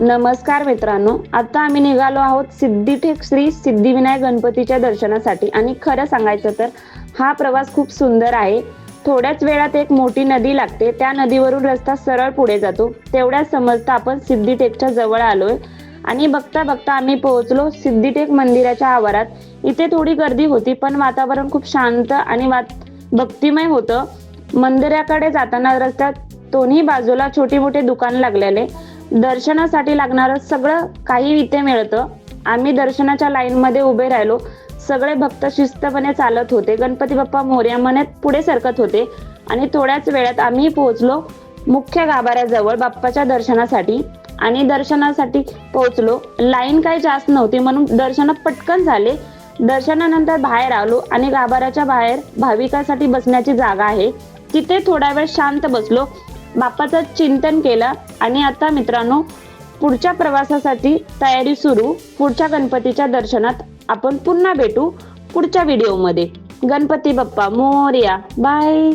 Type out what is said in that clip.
नमस्कार मित्रांनो, आता आम्ही निघालो आहोत सिद्धिटेक श्री सिद्धिविनायक गणपतीच्या दर्शनासाठी. आणि खरं सांगायचं तर हा प्रवास खूप सुंदर आहे. थोड्याच वेळात एक मोठी नदी लागते, त्या नदीवरून रस्ता सरळ पुढे जातो. तेवढ्याच समजता आपण सिद्धिटेकच्या जवळ आलोय आणि बघता बघता आम्ही पोहोचलो सिद्धिटेक मंदिराच्या आवारात. इथे थोडी गर्दी होती, पण वातावरण खूप शांत आणि भक्तिमय होतं. मंदिराकडे जाताना रस्त्यात दोन्ही बाजूला छोटी मोठी दुकान लागलेले. दर्शनासाठी लागणारं सगळं काही इथे मिळतं. आम्ही दर्शनाच्या लाईन मध्ये उभे राहिलो. सगळे भक्त शिस्तपणे चालत होते. गणपती बाप्पा मोरया म्हणत पुढे सरकत होते आणि थोड्याच वेळात आम्ही पोहोचलो मुख्य गाभाऱ्याजवळ बाप्पाच्या दर्शनासाठी. आणि दर्शनासाठी पोहोचलो. लाईन काही जास्त नव्हती म्हणून दर्शन पटकन झाले. दर्शनानंतर बाहेर आलो आणि गाभाऱ्याच्या बाहेर भाविकांसाठी बसण्याची जागा आहे, तिथे थोडा वेळ शांत बसलो, बाप्पाचं चिंतन केलं. आणि आता मित्रांनो, पुढच्या प्रवासासाठी तयारी सुरू. पुढच्या गणपतीच्या दर्शनात आपण पुन्हा भेटू पुढच्या व्हिडिओमध्ये. गणपती बाप्पा मोरया. बाय.